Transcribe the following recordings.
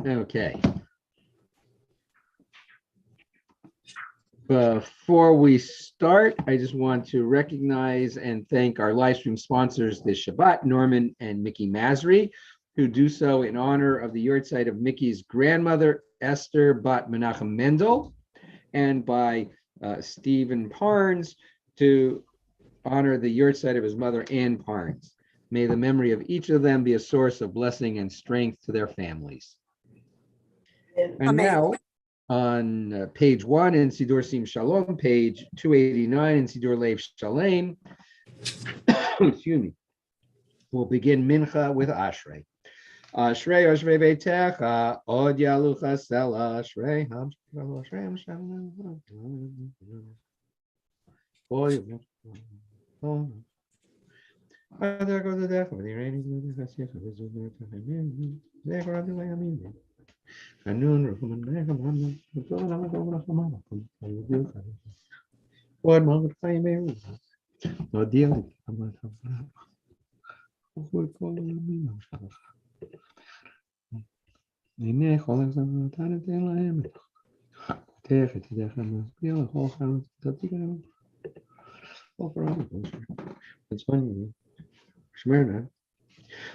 Okay. Before we start, I just want to recognize and thank our live stream sponsors this Shabbat, Norman and Mickey Masri, who do so in honor of the yahrzeit of Mickey's grandmother, Esther Bat Menachem Mendel, and by Stephen Parnes to honor the yahrzeit of his mother, Ann Parnes. May the memory of each of them be a source of blessing and strength to their families. And now, on page 1 in Sidur Sim Shalom, page 289 in Sidur Lev Shalem, excuse me, we'll begin Mincha with Ashrei. Ashrei, Ashrei Beitecha, Od Yalucha Sela, Ashrei, Ashrei,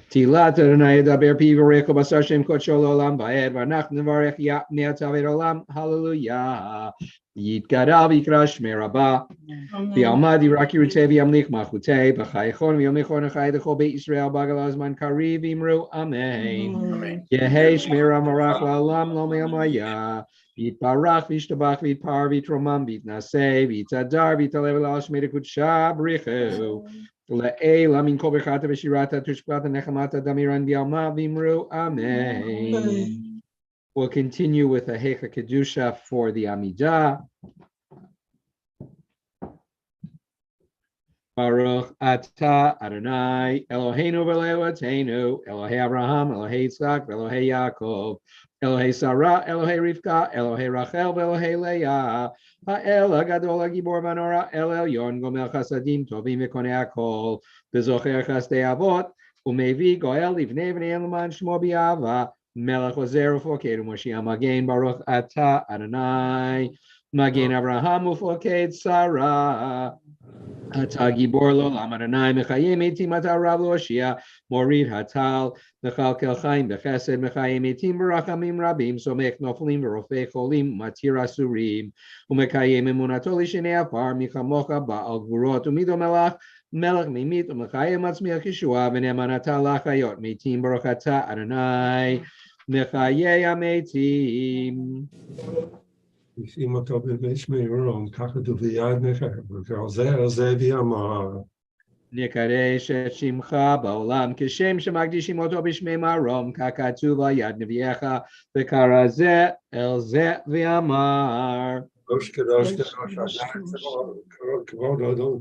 Tilat Adonai Daber Pi V'Recha Basar Shem Kodsho L'Olam Va'ed V'Anach Nevarech Ya'nei Taved Olam Hallelujah Yitgadal V'Yikra Shmei Rabbah V'Almad Yirak Yirutei V'Yamlich Malchutei B'Chaychon V'Yomechon Achai D'Chol Beit Israel B'Agal Azman Kariv V'Imru Amen Yehei Shmei Ramarach L'Olam Lo Me'amaya Yitbarach V'Yishtabach V'Yitpar V'Yitromam V'Yitnaseh V'Yitadar V'Yitalev L'Al Shmei D'Kudsha B'Richu Amen. We'll continue with a Hecha Kedusha for the Amidah. Baruch Atah Adonai Eloheinu v'Eloheinu Elohei Abraham Elohei Yitzchak Elohei Yaakov Elohei Sarah Elohei Rivka Elohei Rachel Elohei Leah Ha'el HaGadol HaGibor VaNorah El Elyon Gomel Chasadim Tovim V'Konei HaKol V'Zocher Chasdei Avot U'Mevi Goel Livnei V'nei L'man Shmo B'Yava Melech Ozer U'Foked U'Moshiach Magen Baruch Atah Adonai Magen Abraham U'Foked Sarah Atah Gibor L'Olam Adonai Mechayim Eitim Atah Rav L'Oshia Morid Hatal Mechalkel Chaim Bechesed Mechayim Eitim B'Rachamim Rabim Somech Noflim V'Rofei Cholim Matir Asurim U'Mekayim Emunato L'Shnei Afar Michamocha Ba'al Gvurot U'Mido Melach Melech Mimit U'Mechayim Atzmiach Yeshua V'Ne'eman Atah L'Achayot Meitim Baruch Atah Adonai Mechayei Ameitim. אם אתה בבית מירון, ככה דוביית נחר, וכזה זה ויאמר. נקדש את שמך בעולם, כשם שמקדישים אותו בשמי מרום, ככתוב על יד נביאך, וקרא זה אל זה ואמר. קדוש, קדוש, כבוד אדון,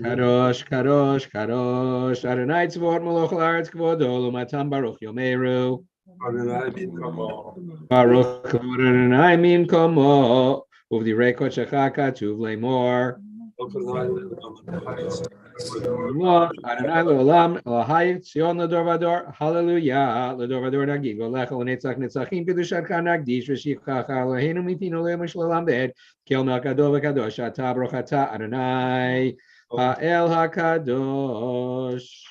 קדוש, קדוש, קדוש, אדוני צבאות מלוך לארץ כבודו, לעומתם ברוך יאמרו. ברוך כבוד אדוני ממקומו, ובדברי קודשך כתוב לאמור. אדוני לעולם, אלוהי ציון לדור ודור, הללויה, לדור ודור נגיד, והולך לנצח נצחים, קדושתך נקדיש, ושבחך אלוהינו מפינו לאמש לעולם ועד, כי אל מהקדוש וקדוש, אתה ברוך אתה, אדוני, האל הקדוש.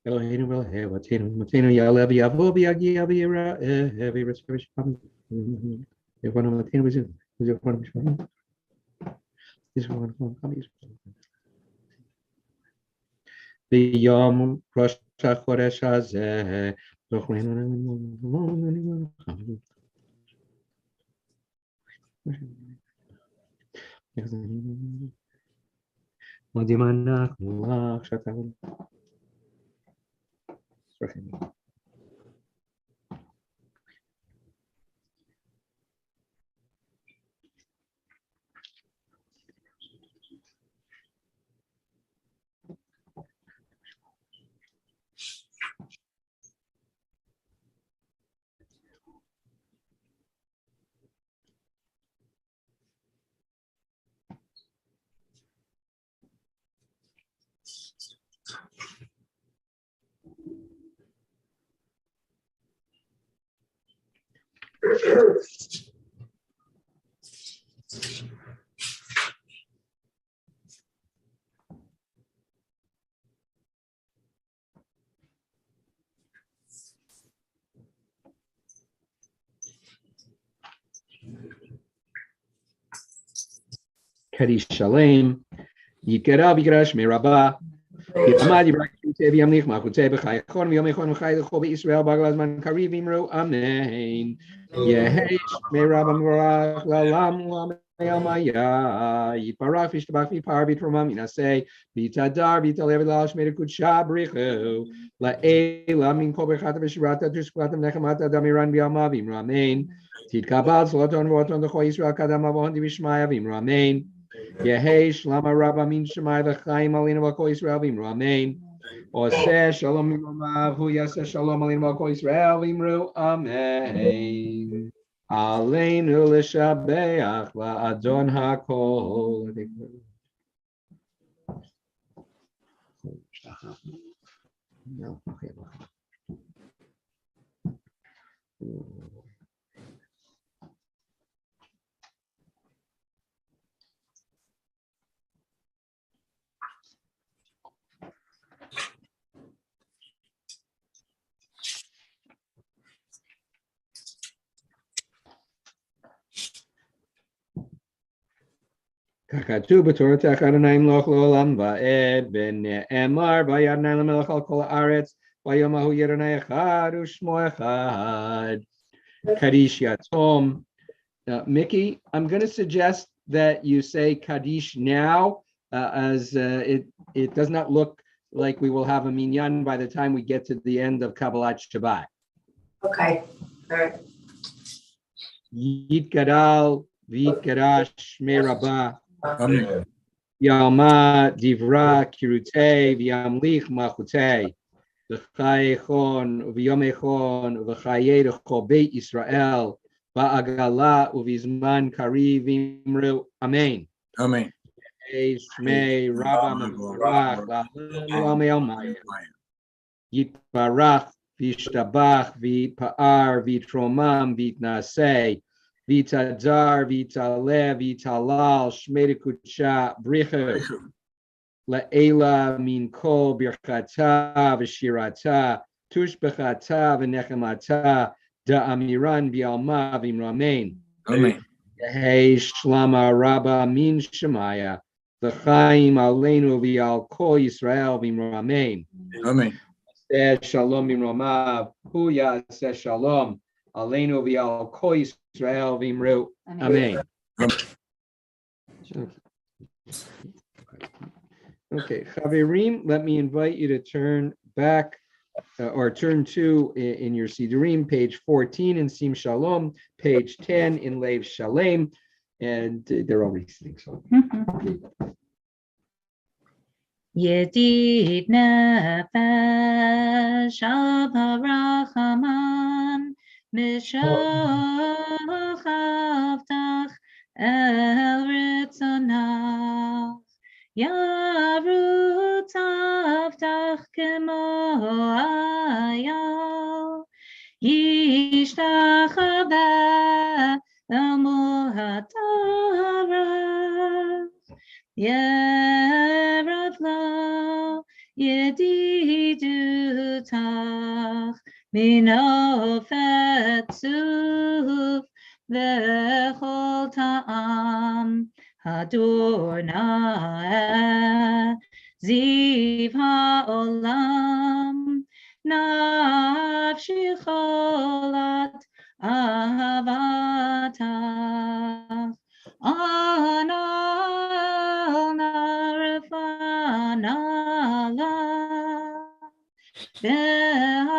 Eloheinu v'Eloheinu Matenu Ya'alev Yavo V'Yagia V'Yira V'Yiras V'Shpam Yevonu Matenu V'Yevonu V'Shpam Yevonu V'Shpam V'Yom Rosh HaChodesh Hazeh Modimanach Mulach Shatam. Kadish Shalem, Yikera Bigarash Merabah, Yamadi Rakute Yamlich Makute Bechaychon, Yomechon Chai, Chobi Israel, Baglazman Karivimru, Amen. Yehesh Merabam Gorach, Lalam, Lamaya, Yiparach, Vishtabach, Vipar, Vitramam, Inase, Vitadar, Vitalevilash, Medikucha, Brichu, La Ela, Min Kobechata, Vishirata, Tusquatam, Nechamata, Damiran, Biamavim, Ramen, Tidkabal, Sloton, Voton, the Cho Israel, Kadamavon, Divishmaya, Ramen. Yehesh Lama Rabba Min Shemai V'Chaim Alinu V'Kol Yisrael V'Imru Amen. Oseh Shalom Miromav Hu Yaseh Shalom Alinu V'Kol Yisrael V'Imru Amen. Aleinu L'Shabeach La'Adon HaKol. No, okay. Kakatu b'Torah Adonai Mloch L'Olam Va'ed V'Ne'emar V'Yad Nai L'Melech Al Kol Haaretz V'Yomahu Yadonai Echad U'Shmo Echad Kadish Yatom. Mickey, I'm going to suggest that you say Kaddish now, as it does not look like we will have a minyan by the time we get to the end of Kabbalat Shabbat. Okay. All right. Yit Gadal, V'Yit Gadash, Merabah, Amen. Yalma, Divra, Kirute, V'Yamlich, Machute, V'Chayechon, V'Yomechon, V'Chayed Beit Israel, Ba'agala uvizman kari vimru. Amen. Amen. Shmei Rabba Mevorach La'Olam Maya. Yitbarach v'ishtabach v'pa'ar v'tromam v'tnaseh v'tadar v'talev v'talal shmei kutsha brichu la'ela min kol birchata v'shirata tushbechata v'nechemata da'amiran v'alma v'imramen. Amen. Hey Shlama Rabba Min Shemaya V'chaim Aleinu V'Al Kol Yisrael V'Imramen. Amen. Shalom V'Imramav Hu Yaseh Shalom Aleinu V'Al Kol Yisrael V'Imru. Amen. Okay, Chaverim, let me invite you to turn back or turn to in your Sidurim, page 14 in Sim Shalom, page 10 in Lev Shalem, and they're already sitting. So. Yedid nefesh Rachaman mishavtach el ritzonach Yarut avtach kemo ayal Yishtachaveh el muhatarach Yerev lo ידידותך מנופת צוף וכל טעם הדור נאה זיו העולם נפשי חולת אהבתך בהרות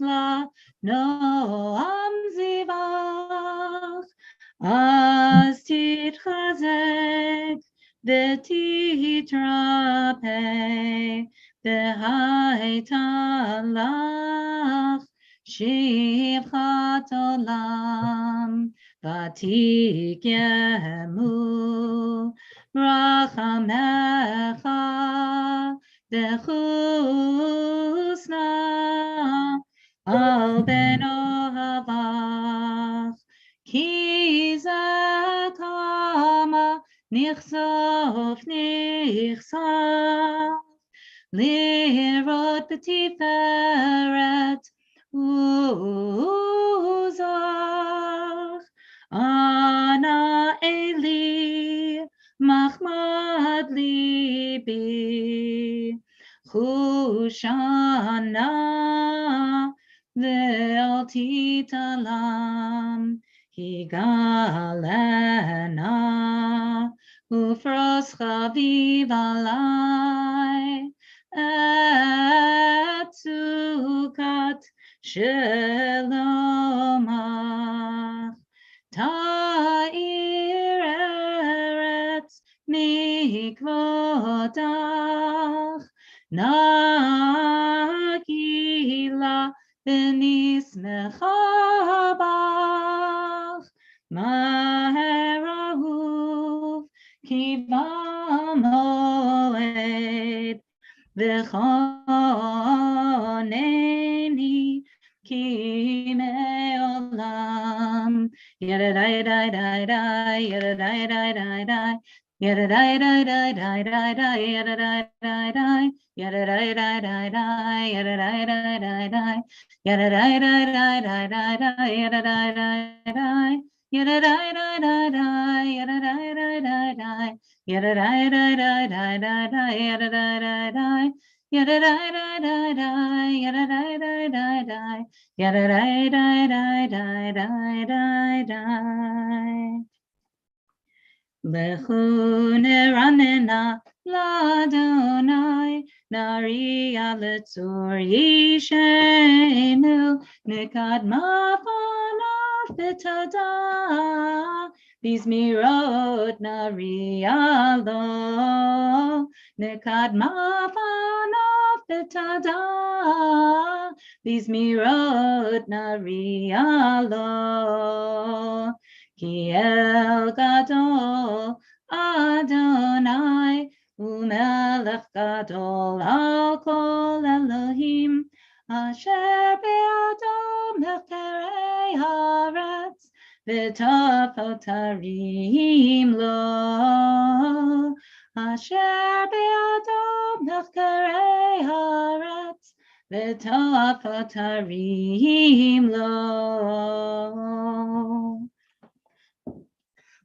לה נועם זיווך אז תתחזק ותתרפא והייתה לך שפחת עולם ותקיימו רחמך וחוסנה על בן אוהבך כי זה כמה נחשוף לראות בתפארת עוזך אנא אלי מחמד ליבי חושנה ואל תתעלם הגלנה ופרוס חביב עלי את סוכת שלומך תאיר ארץ מכבודך נגילה ונשמחה בך מהר אהוב כי במועד וכונני כי מעולם ידעי די די די ידעי די די די ידעי די די די די די ידעי די די ידעי די די די ידעי די די די ידעי די די די די די ידעי די די Yada da da da da, yada da da da da, yada da da da da da da, yada da da da, yada da da da da, yada da da da da, yada da da da da da da. Lechu neranena ladonai, nariya letzur yishenu, nekadma Betada, Bizmirot Narialo, Nekadma Panav Betada, Bizmirot Narialo, Kiel Gadol Adonai, Umelech Gadol Al Kol Elohim, Asher be'adam mechterei haaretz v'tafotarim lo. Asher be'adam mechterei haaretz v'tafotarim lo.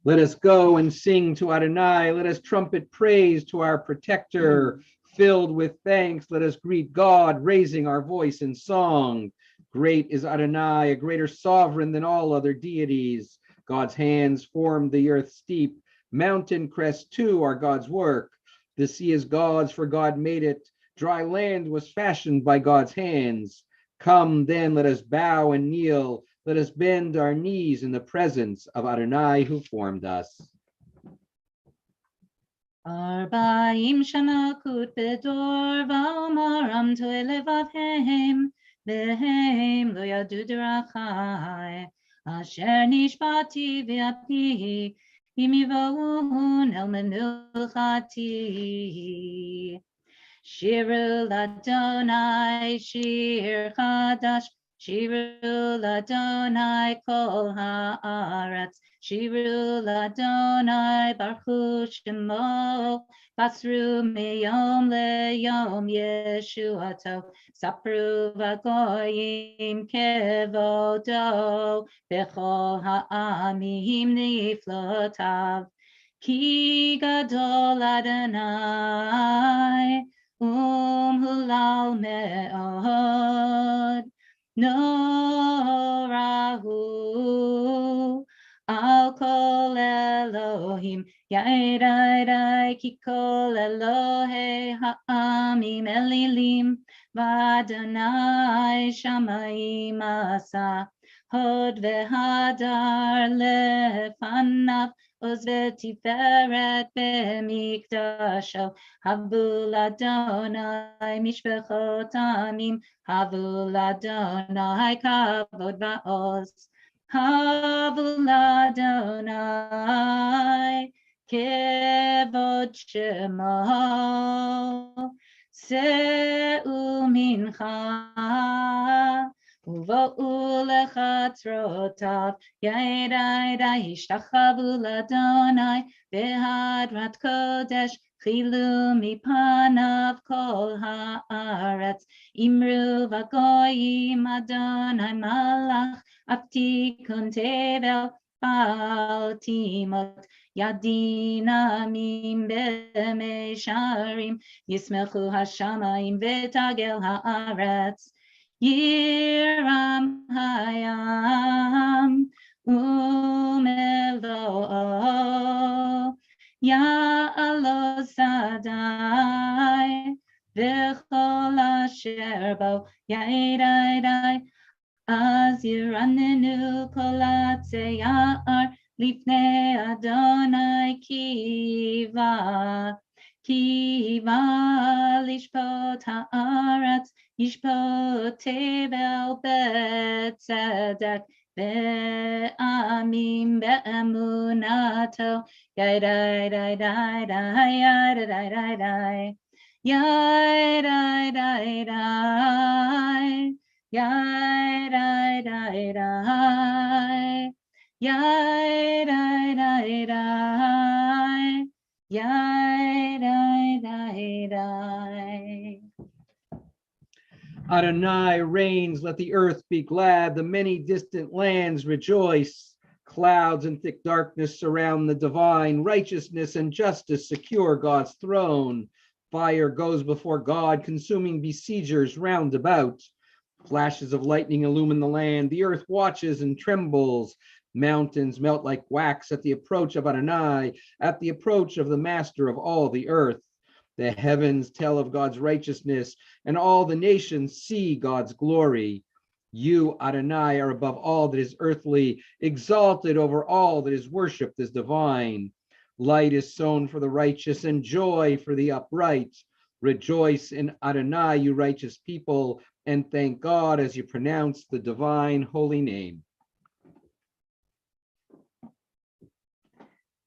Let us go and sing to Adonai. Let us trumpet praise to our protector. Filled with thanks, let us greet God, raising our voice in song. Great is Adonai, a greater sovereign than all other deities. God's hands formed the earth steep. Mountain crests too are God's work. The sea is God's, for God made it. Dry land was fashioned by God's hands. Come then, let us bow and kneel. Let us bend our knees in the presence of Adonai who formed us. Arba'im shana kut bedor va'omaram to'e levavhem vehem lo yadu derachai asher nishbati v'api imivahun el menulchati Shiru l'Adonai shir chadash Shiru l'Adonai kol haaretz. Shiru l'Adonai baruch shemo. Basru miyom leyom yeshuato. Sapru v'goyim kevodo. Bechol ha'amim niflotav. Ki gadol Adonai. Hulal me'od. Norahu al kol Elohim Yaedai ki kol Elohe ha'amim elilim V'Adonai shamayim asa hod v'hadar lefanav Oz v'tiferet b'mikdasho Havul Adonai mishpechot amim Havul Adonai kavod va'oz. Havul Adonai kevod shemo. Se'u mincha. Uvo'u lechatzrotav. Yaedai ishtachavu l'Adonai. Behadrat kodesh. Chilu mipanav kol haaretz. Imru v'goyim Adonai malach aptikun tevel bal timot yadinamim b'meisharim yismechu hashamayim v'tagel haaretz yiram hayam umelo ya'alo sadai V'chol asher bo yaedai az yiranenu kol atzeyar lifnei Adonai kiva lishpot haaretz yishpot tevel betzedek ve'amim be'emunato yaedai Yai dai dai dai, yai dai dai dai, yai dai dai dai, yai dai dai dai. Adonai reigns, let the earth be glad, the many distant lands rejoice. Clouds and thick darkness surround the divine, righteousness and justice secure God's throne. Fire goes before God, consuming besiegers round about. Flashes of lightning illumine the land. The earth watches and trembles. Mountains melt like wax at the approach of Adonai, at the approach of the master of all the earth. The heavens tell of God's righteousness, and all the nations see God's glory. You, Adonai, are above all that is earthly, exalted over all that is worshipped as divine. Light is sown for the righteous and joy for the upright. Rejoice in Adonai, you righteous people, and thank God as you pronounce the divine holy name.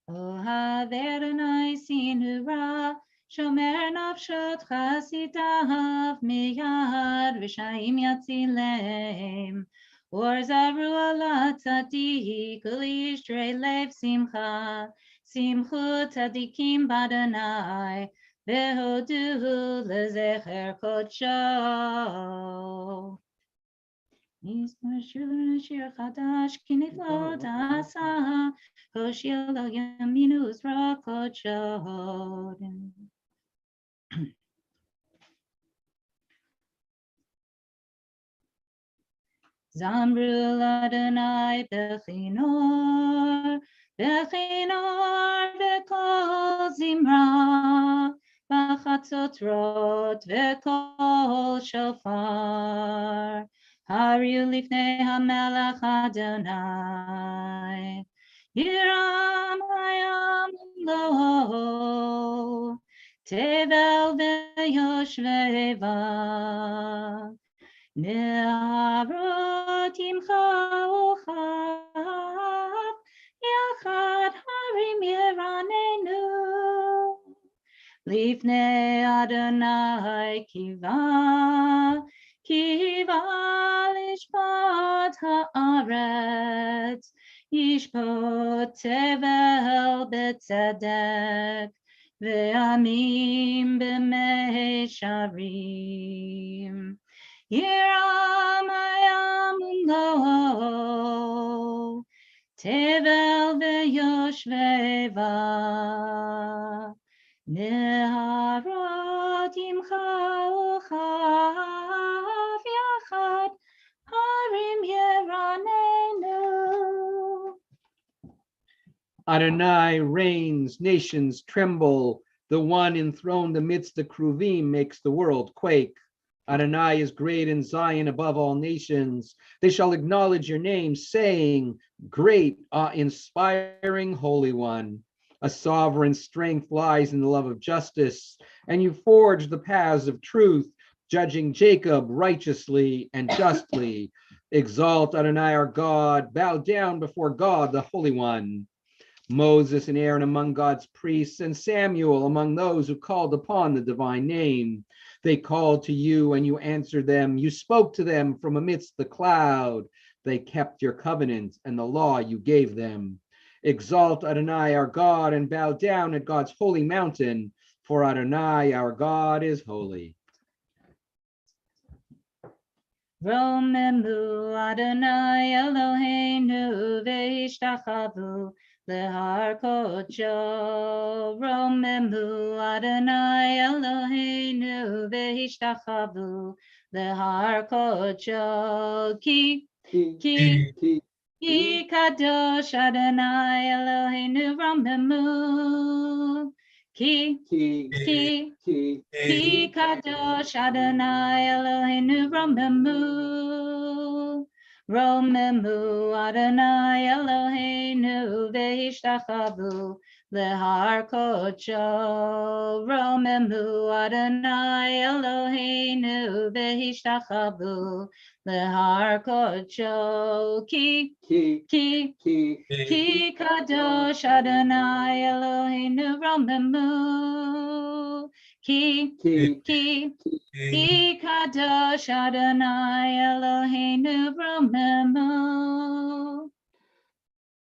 Ohav Adonai sinura, shomer nafshot chasitav miyad v'shayim yatzilem. Or zaru ala tzaddik u'yishrei lev simcha. Simchu tzadikim b'Adonai, v'hodu lezecher kodsho. Nismar shir chadash ki niflot asa, hoshil lo yaminu uzra kodsho. Zamru l'Adonai bechinor, bechinor v'kol zimra, b'chatzotrot v'kol shofar. Hariu lifnei hamelech Adonai, yiram hayam lo, tevel v'yoshveva. Ne'arot imcha uchav, yachad harim yiranenu. Lifnei Adonai kiva, כי בא לשפוט הארץ, ישפוט תבל בצדק, ועמים במישרים. ירם הים ומלואו, תבל ויושביו, נהרות ימחאו כף יחד, הרים ירננו. Adonai reigns, nations tremble. The one enthroned amidst the Kruvim makes the world quake. Adonai is great in Zion above all nations. They shall acknowledge your name, saying, Great, awe-inspiring Holy One. A sovereign strength lies in the love of justice, and you forge the paths of truth, judging Jacob righteously and justly. Exalt Adonai our God, bow down before God, the Holy One. Moses and Aaron among God's priests, and Samuel among those who called upon the divine name. They called to you and you answered them. You spoke to them from amidst the cloud. They kept your covenant and the law you gave them. Exalt Adonai our God and bow down at God's holy mountain, for Adonai our God is holy. Romemu Adonai Eloheinu ve'ishtachavu lehar kodesh. Romemu Adonai Eloheinu ve'ishtachavu lehar kodesh. Ki kadosh Adonai Eloheinu romemu. Ki kadosh Adonai Eloheinu romemu. Romemu Adonai Eloheinu ve'ishtachavu lehar kodesh. Romemu Adonai Eloheinu ve'ishtachavu lehar kodesh. Ki kadosh Adonai Eloheinu romemu. Ki kadosh Adonai Eloheinu romemu.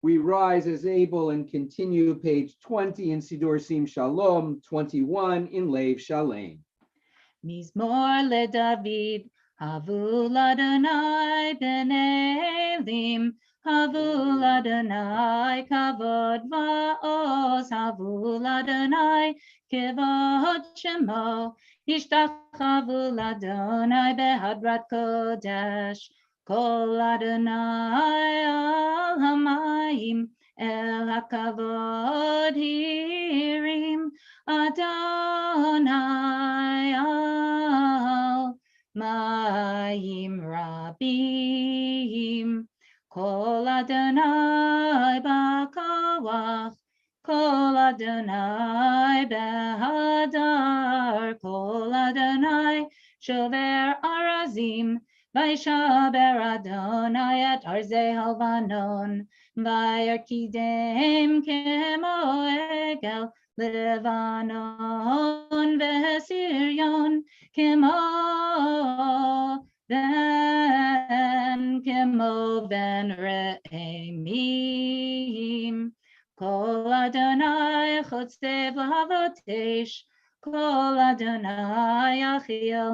We rise as able and continue page 20 in Sidur Sim Shalom, 21 in Lev Shalem. Mizmor leDavid, havu l'Adonai b'nei Elim, havu l'Adonai kavod va'oz, havu l'Adonai kevod shemo, yishtachavu l'Adonai behadrat kodesh, kol Adonai al hamayim, el hakavod hirim, Adonai al mayim rabim, kol Adonai b'kawach, kol Adonai behadar, kol Adonai shover arazim, vayishaber Adonai et arzei halvanon, vayarkidem kemo egel, Levanon ve'Sirion kemo ben re'emim. Kol Adonai chotzev lahavotesh, kol Adonai yachil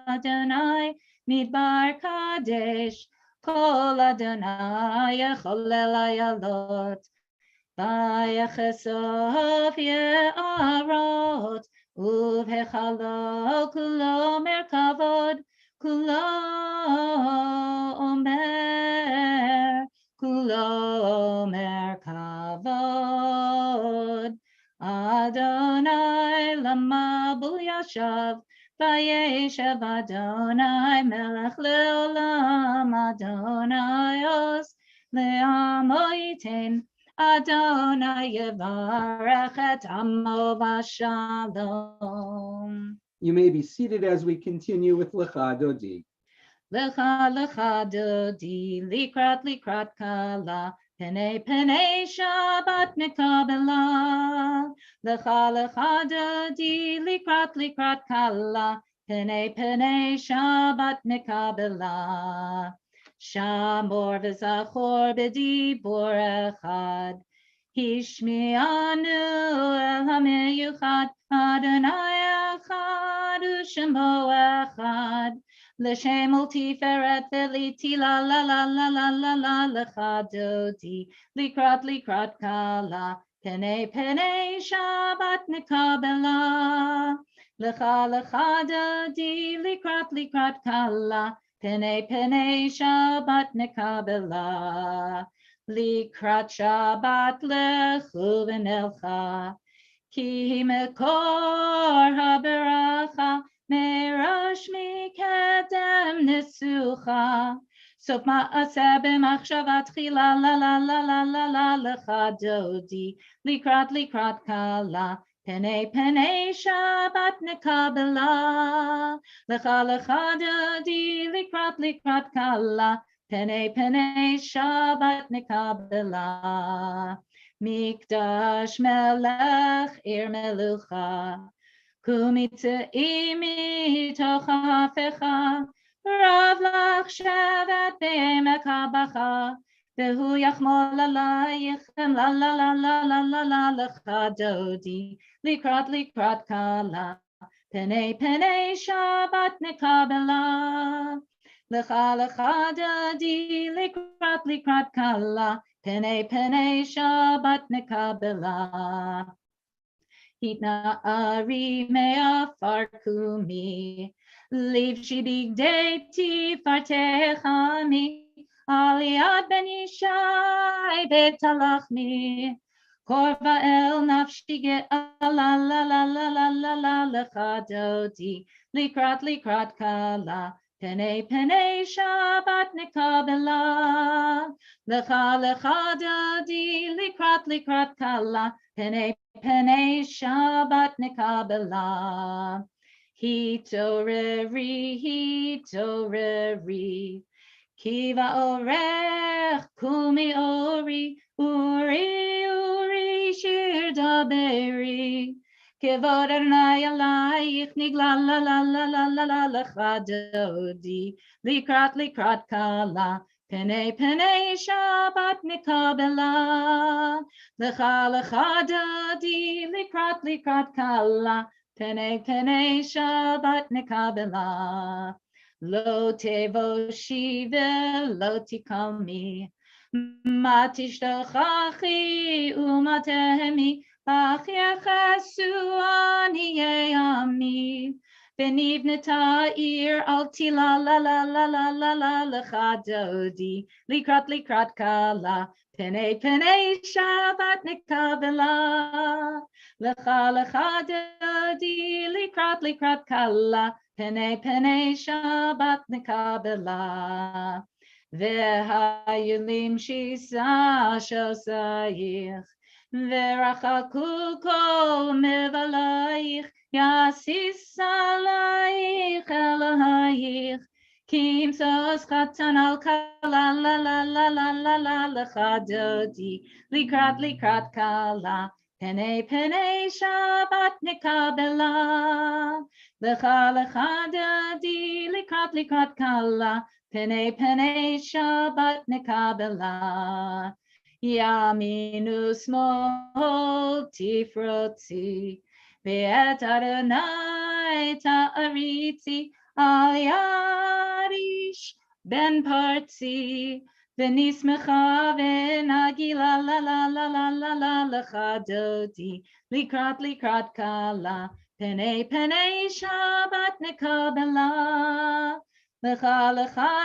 Adonai midbar kadesh, kol Adonai yecholel ayalot. Vayechesof ye'arot, uv'hechalo kulo merkavod, kulo merkavod. Adonai lama bul yashav, vayeshev Adonai melech leolam, Adonai os le'amo yiten, Adonai yevarech et amo v'shalom. You may be seated as we continue with Lecha Dodi. Lecha dodi, likrat kala, penei Shabbat nekabela. Lecha dodi, likrat kala, Pene Pene Shabbat Mekabela. Shamor v'zachor b'dibor echad. Hishmi'anu el hameyuchad. Adonai echad u'shemo echad. L'shem ul tiferet v'liti la la la la la la la l'chadoti. Likrat kala. Pene Pene Shabbat Mekabela. Lecha dodi likrat kala. Pene Pene Shabbat Mekabela. Likrat Shabbat lechu v'nelcha. Ki mekor haberacha. Merosh mikedem nesucha. Sof ma'aseh b'machshavat tchila la la la la la la lecha dodi. Likrat kala. Pene Pene Shabbat Mekabela. Lecha dodi likrat kala. Pene Pene Shabbat Mekabela. Mikdash melech ir melucha. Kumitzeimi tochafecha. Rav lach shevet be'emek habacha. Vehu yachmol alayichem la la la la la la la lecha dodi. Likrat kala. Pene Pene Shabbat Mekabela. Lecha dodi likrat kala. Pene Pene Shabbat Mekabela. Hitna ari me'afar kumi. Livshi bigdeti fartechami. Aliyad ben Yishai betalachmi. Korva el nafshi ge'ala la la la la la la lecha dodi. Likrat kala. Pene Pene Shabbat Mekabela. Lecha dodi likrat kala. Pene Pene Shabbat Mekabela. Hitoreri. Kiva orech kumi ori. Uri shir daberi. Kevod Adonai alayich nigla la la la la la la lecha dodi. Likrat kala. Pene Pene Shabbat Mekabela. Lecha dodi likrat kala. Pene Pene Shabbat Mekabela. Lo tevoshi velo tikami. Matishtachachi umatehemi. Achyachasu aniyami. Benivneta ir altila la la la la la la lecha dodi. Likrat kala. Pene Pene Shabbat Mekabela. Lecha dodi likrat kala. Pene Pene Shabbat Mekabela. V'hayulim shisa shosayich. V'rachaku kol mevalayich. Yasis alayich Elohayich. Kim sos chatan al kala la la la la la la lecha dodi. Likrat kala. Pene Pene Shabbat Mekabela. Lecha dodi likrat kala. Pene Pene Shabbat Mekabela. Yaminu smol tifrotzi. Ve'et Adonai ta'aritzi. Al yarish ben partzi. V'nismecha v'nagila la la la la la la lecha dodi. Likrat kala. Pene Pene Shabbat Mekabela. Lecha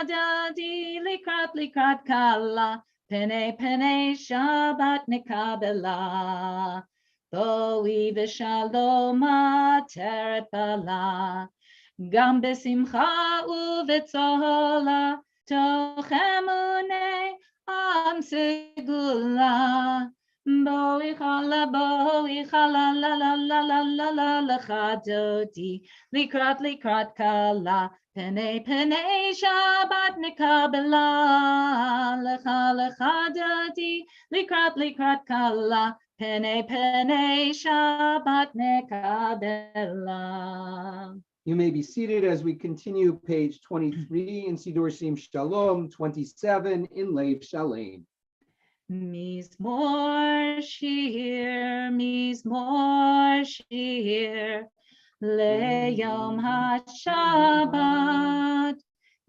dodi likrat kala. Pene Pene Shabbat Mekabela. Boi v'shalom ateret bala. Gam besimcha uvetzola. Toch emunei am segula. Boi chala la la la la la la la lecha dodi. Likrat kala. Pene Pene Shabbat Mekabela. Lecha dodi likrat kala. Pene Pene Shabbat Mekabela. You may be seated as we continue page 23 in Sidur Sim Shalom, 27 in Lev Shalem. Mizmor shir, leyom haShabbat.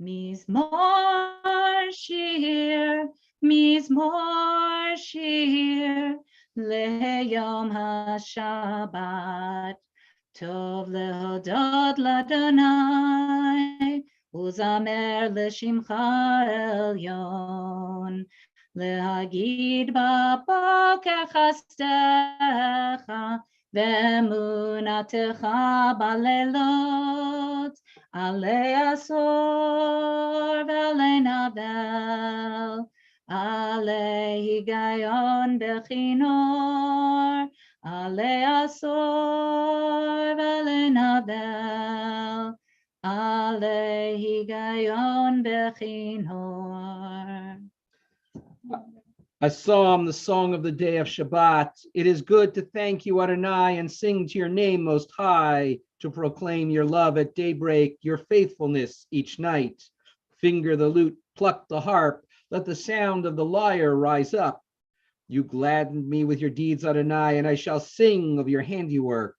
Mizmor shir, leyom haShabbat. Tov lehodot l'Adonai, uzamer l'shimcha elyon. Le'hagid ba'boker chastecha ve'emunatecha ba'leilot alei asor ve'alei navel alei higayon bechinor alei asor ve'alei navel alei higayon bechinor. A psalm, the song of the day of Shabbat. It is good to thank you, Adonai, and sing to your name most high, to proclaim your love at daybreak, your faithfulness each night. Finger the lute, pluck the harp, let the sound of the lyre rise up. You gladdened me with your deeds, Adonai, and I shall sing of your handiwork.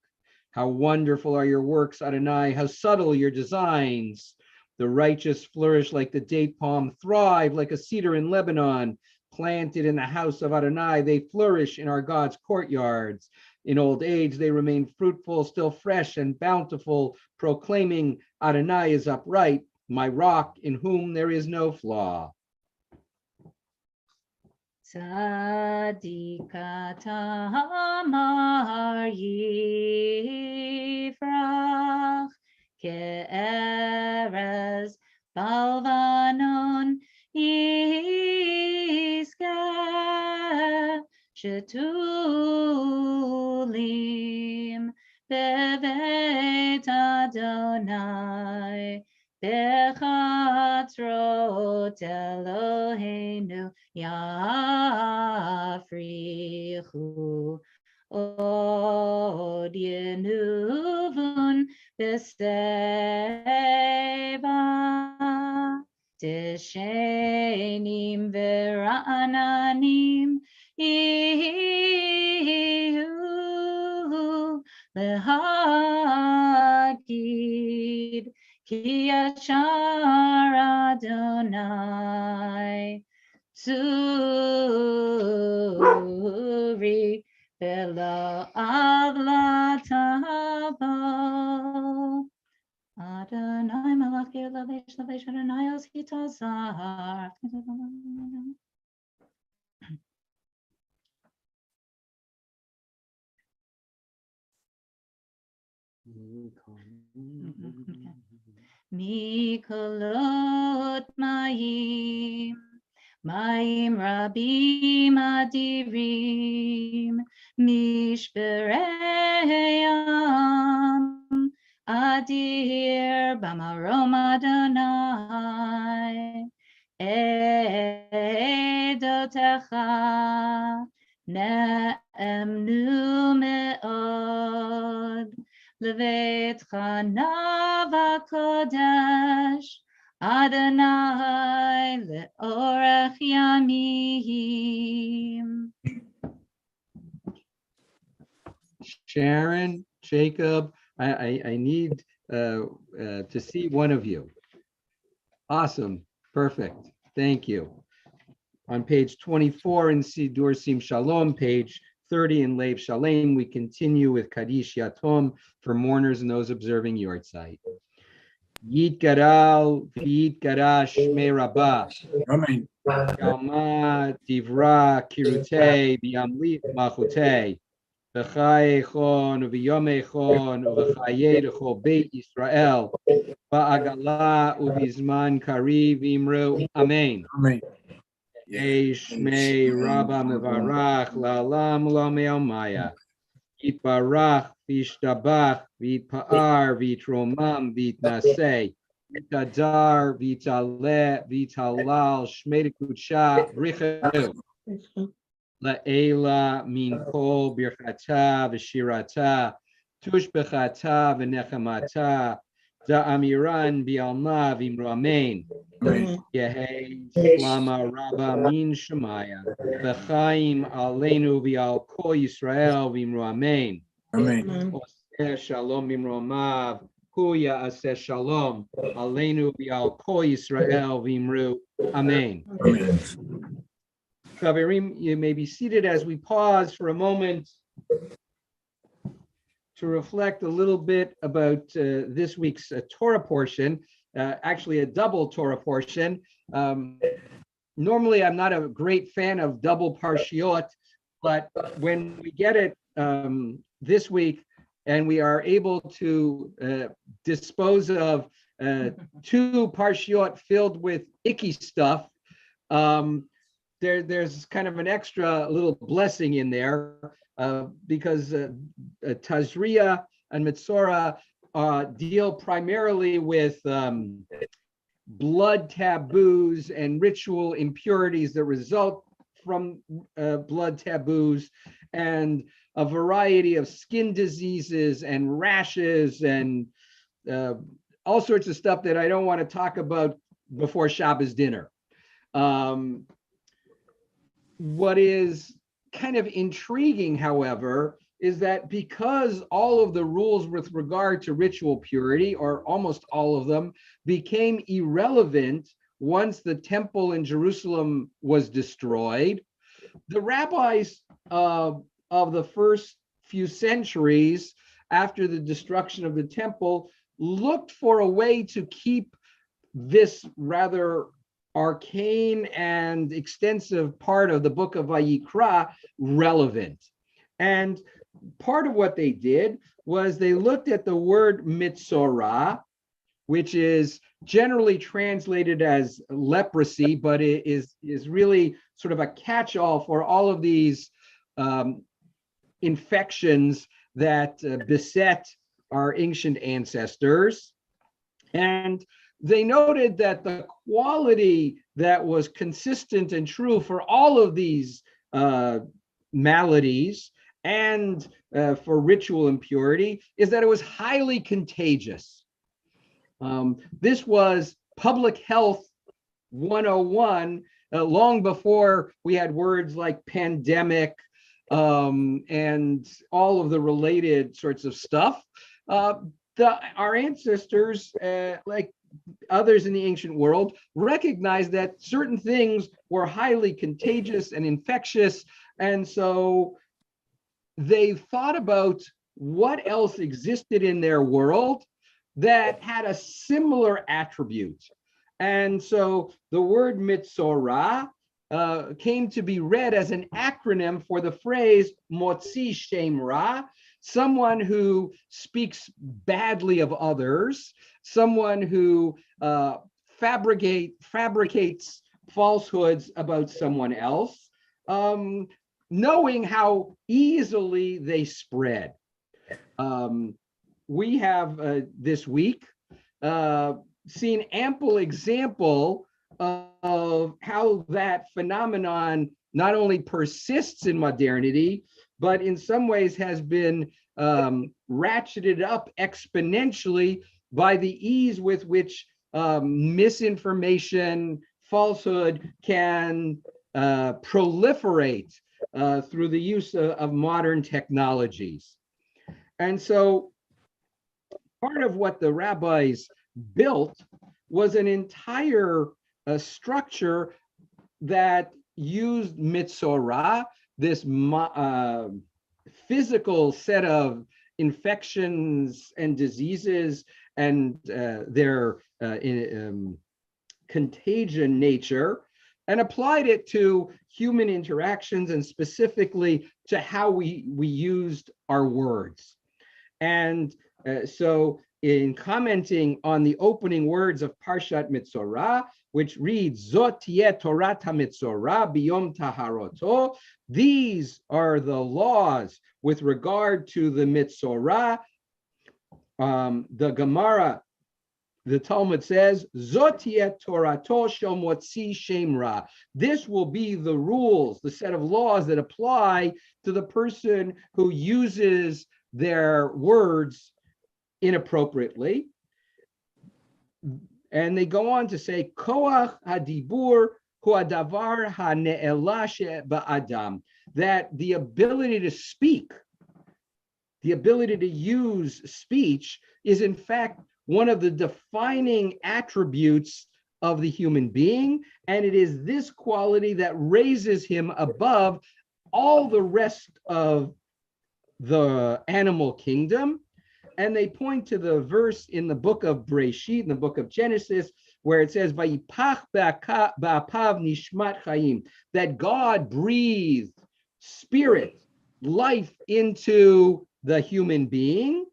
How wonderful are your works, Adonai, how subtle your designs. The righteous flourish like the date palm, thrive like a cedar in Lebanon. Planted in the house of Adonai, they flourish in our God's courtyards. In old age, they remain fruitful, still fresh and bountiful, proclaiming Adonai is upright, my rock in whom there is no flaw. Tzadika tamar yifrach ke'erez balvanon yizkeh shetulim bevet Adonai bechatzrot Eloheinu Yafrichu od yenuvun b'seva tishenim v'ra'ananim ihu lehagid ki yashar Adonai Tzuri velo avlatabo Adonai malachir lavesh Adonai os hitazar. Mikolot mayim rabim adirim mishbereyam adir bamarom Adonai edotecha ne'emnu me'od levetcha nava kodesh Adonai le'orech yamim. Sharon, Jacob, I need to see one of you. Awesome, perfect, thank you. On page 24 in Sidur Sim Shalom, page 30 in Lev Shalem, we continue with Kaddish Yatom for mourners and those observing Yortzeit. Yit Gadal, V'yit Gadash Shmei Rabbah. Amen. Yalma Divra Kirutei V'yamlit Malchutei. V'chai Echon V'yom Echon V'chayei L'chol Beit Yisrael. V'agala U'vizman Kariv Imru. Amen. Amen. Shmei Rabba Mevarach La'alam L'Me'omaya. Yitbarach v'yishtabach v'yitpa'ar v'yitromam v'yitnaseh v'yitadar v'yitaleh v'yitalal shmei kudsha brichanu la'ela min kol birchata v'shirata tushbechata v'nechamata Da amiran bialma vimru amen. Amen. Yehi shlama rabba min shemaya. B'chaim aleinu v'al kol Yisrael vimru amen. Amen. Amen. Oseh shalom vimromav. Huya aseh shalom aleinu v'al kol Yisrael vimru amen. Amen. Chaverim, you may be seated as we pause for a moment to reflect a little bit about this week's Torah portion, actually a double Torah portion. Normally, I'm not a great fan of double parshiot, but when we get it this week and we are able to dispose of two parshiot filled with icky stuff, there's kind of an extra little blessing in there because Tazria and Mitzora deal primarily with blood taboos and ritual impurities that result from blood taboos, and a variety of skin diseases and rashes and all sorts of stuff that I don't want to talk about before Shabbos dinner. What is kind of intriguing, however, is that because all of the rules with regard to ritual purity, or almost all of them, became irrelevant once the temple in Jerusalem was destroyed, the rabbis of the first few centuries after the destruction of the temple looked for a way to keep this rather arcane and extensive part of the book of Vayikra relevant. And part of what they did was they looked at the word mitzorah, which is generally translated as leprosy, but it is really sort of a catch-all for all of these infections that beset our ancient ancestors. And they noted that the quality that was consistent and true for all of these maladies and for ritual impurity is that it was highly contagious. This was public health 101, long before we had words like pandemic and all of the related sorts of stuff. Our ancestors, like others in the ancient world, recognized that certain things were highly contagious and infectious, and so they thought about what else existed in their world that had a similar attribute. And so the word mitzorah came to be read as an acronym for the phrase motzi shem ra, someone who speaks badly of others, someone who fabricates falsehoods about someone else, knowing how easily they spread. We have this week seen ample example of how that phenomenon not only persists in modernity, but in some ways has been ratcheted up exponentially by the ease with which misinformation, falsehood can proliferate through the use of modern technologies. And so part of what the rabbis built was an entire structure that used mitzorah, this physical set of infections and diseases and their contagion nature, and applied it to human interactions and specifically to how we used our words. And so in commenting on the opening words of Parshat Mitzorah, which reads, Zot tieh Torat HaMitzorah biyom taharoto, these are the laws with regard to the Mitzorah. The Gemara, the Talmud says, Zot tieh Torato shel motzi shem ra. This will be the rules, the set of laws that apply to the person who uses their words inappropriately. And they go on to say, Koach hadibur hu hadavar hane'elah ba'adam, that the ability to speak, the ability to use speech is in fact one of the defining attributes of the human being. And it is this quality that raises him above all the rest of the animal kingdom. And they point to the verse in the book of Breshit, in the book of Genesis, where it says, Vayipach ba'apav nishmat chayim, that God breathed spirit, life into the human being,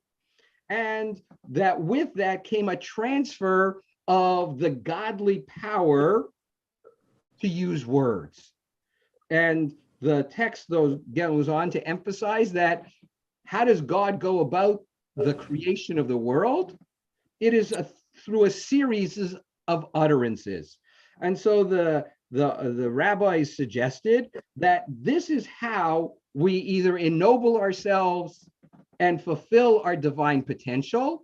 and that with that came a transfer of the godly power to use words. And the text goes on to emphasize that how does God go about the creation of the world? It is through a series of utterances. And so the rabbis suggested that this is how we either ennoble ourselves and fulfill our divine potential,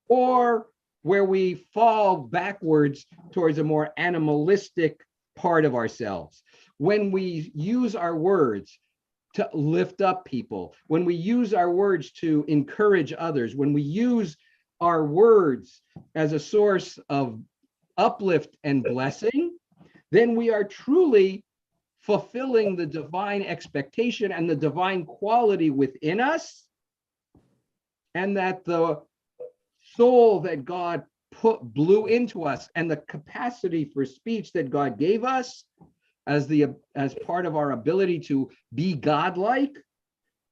or where we fall backwards towards a more animalistic part of ourselves. When we use our words to lift up people, when we use our words to encourage others, when we use our words as a source of uplift and blessing, then we are truly fulfilling the divine expectation and the divine quality within us, and that the soul that God blew into us and the capacity for speech that God gave us as part of our ability to be godlike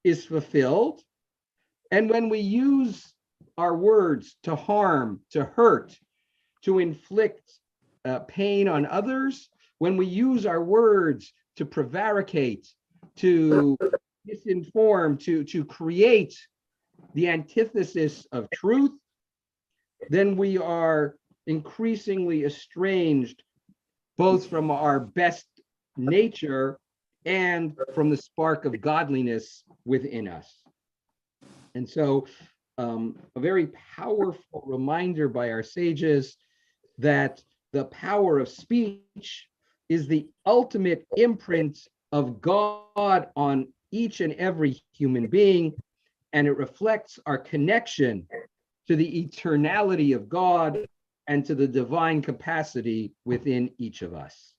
is fulfilled. And when we use our words to harm, to hurt, to inflict pain on others, when we use our words to prevaricate, to misinform, to create the antithesis of truth, then we are increasingly estranged both from our best nature and from the spark of godliness within us. And so a very powerful reminder by our sages that the power of speech is the ultimate imprint of God on each and every human being, and it reflects our connection to the eternality of God and to the divine capacity within each of us.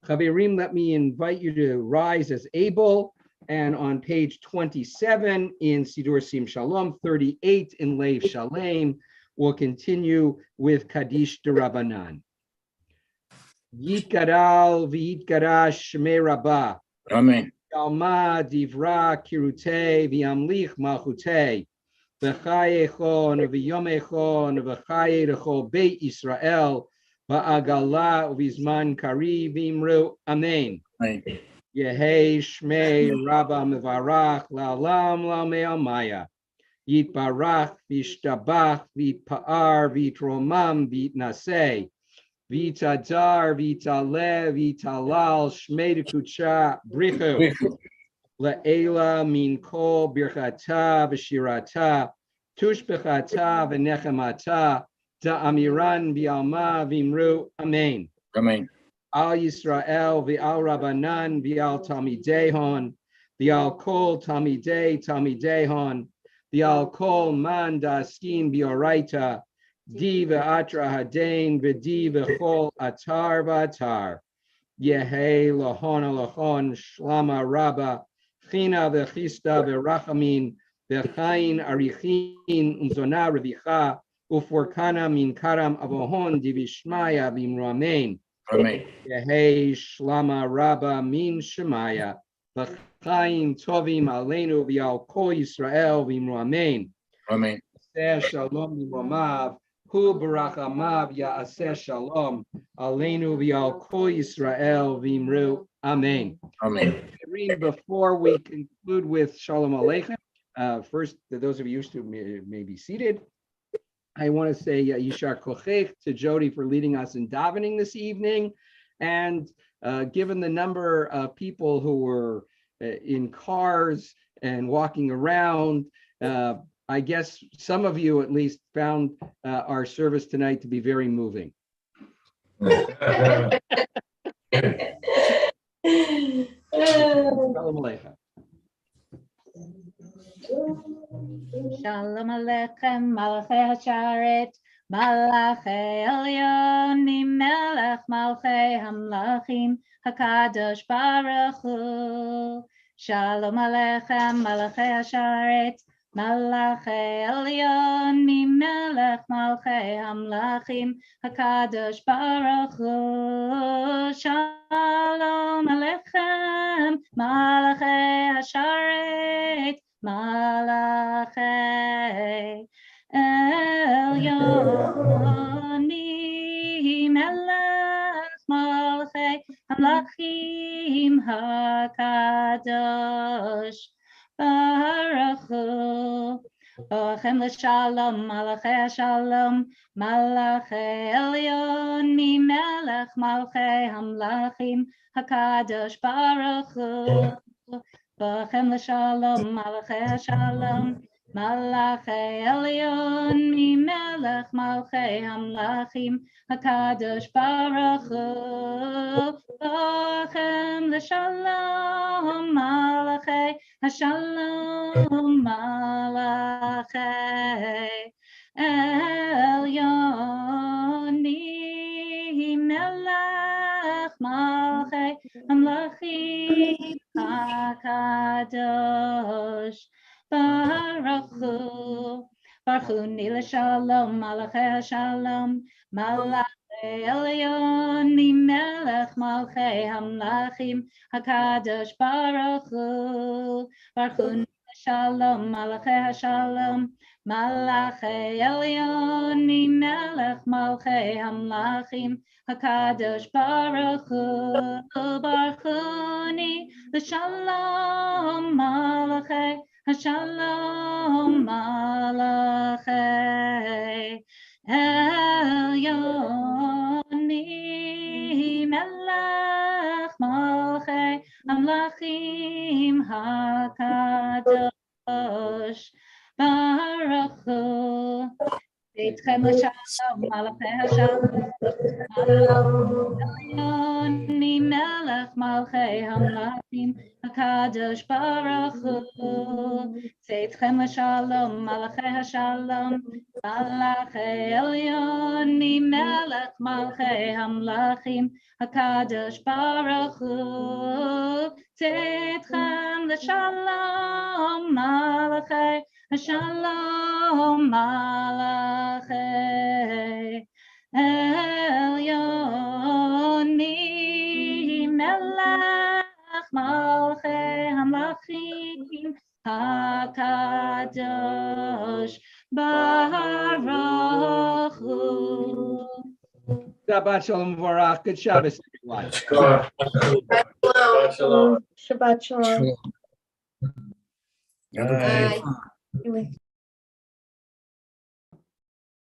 Chaverim, let me invite you to rise as able, and on page 27 in Sidur Sim Shalom, 38 in Leiv Shalem, we'll continue with Kaddish D'Rabbanan. Yitgadal v'yitgadash Shmei Rabbah. Amen. Alma divra kirute v'yamlich malchute. V'chayechon v'yomechon v'chayerecho Beit Israel v'agala v'zman kari v'imru. Amen. Amen. Yehei Shmei Rabba Mevarach La'olam La'amei Almaya. Yitbarach v'yishtabach v'yitpa'ar v'yitromam v'yitnaseh. V'yitadar v'yitaleh v'yitalal Shmei D'Kudsha Brichu. La'ela min kol birchata v'shirata tushbechata v'nechemata da'amiran v'alma v'imru. Amen. Amen. Al Yisrael v'al Rabbanan v'al Talmidehon v'al kol Talmidehon v'al kol man da'askin b'oraita di v'atra hadain v'di v'chol atar v'atar Yehei lahon alachon shlama rabba china v'chista v'rachamin v'chayin arichin unzona revicha uforkana min karam avohon divishmaya v'imru. Amen. Amen. Yehei shlama rabba min shemaya v'chayin tovim aleinu v'al kol Yisrael v'imru. Amen. Amen. Aseh shalom v'romav hu barachamav ya'aseh shalom aleinu v'al kol Yisrael v'imru. Amen. Amen. Before we conclude with Shalom Aleichem, first, those of you used to may be seated. I want to say Yishar Kochech to Jody for leading us in davening this evening. And given the number of people who were in cars and walking around, I guess some of you at least found our service tonight to be very moving. Shalom Aleichem. Shalom Aleichem, Malachei Hasharet, Malachei Elyonim, Melech Malchei Hamlachim, Hakadosh Baruch Hu. Shalom Aleichem, Malachei Hasharet, Malachei Elyonim, Melech Malchei Hamlachim, Hakadosh Baruch Hu. Shalom Aleichem, Malachei Hasharet, Malachei Elyonim, Melech Malchei Hamlachim, Hakadosh Baruch Hu. Bochem l'shalom, Malachei Shalom, Malachei Elyonim, Melech Malchei Hamlachim, Hakadosh Baruch Hu. Bochem l'shalom, Malachei Shalom, Malachei Elyonim, Melech Malchei Hamlachim, Hakadosh Baruch Hu. Bochem l'shalom, Malachei Hashalom, Malachei Elyonim, Melech Malchei Hamlachim, Hakadosh Baruch Hu. Baruch Hu Nila Shalom, Malachei Shalom, Malachei Elyonim, Melech Malchei Hamlachim, Hakadosh Baruch Hu. Baruch Hu Nila Shalom, Malachei Shalom, Malachei Elyonim, Melech Malchei Hamlachim, Hakadosh Baruch Hu. Baruch Hu Nila Shalom, Malachei Shalom, Malachei Elyonim, Melech Malchei Hamlachim, Hakadosh Baruch Hu. Beitchem l'shalom, Malachei Shalom, Elyonim, Melech Malchei Hamlachim, Hakadosh Baruch Hu. Beitchem l'shalom, Malachei Shalom, Malachei Elyonim, Melech Malchei Hamlachim, Hakadosh Baruch Hu. Beitchem l'shalom, Malachei Shalom, Malachei Elyonim, Melech Malchei Hamlachim, Hakadosh Baruch Hu. Shabbat Shalom Varach. Good Shabbos, everyone. Shabbat shalom. Shabbat shalom. Bye.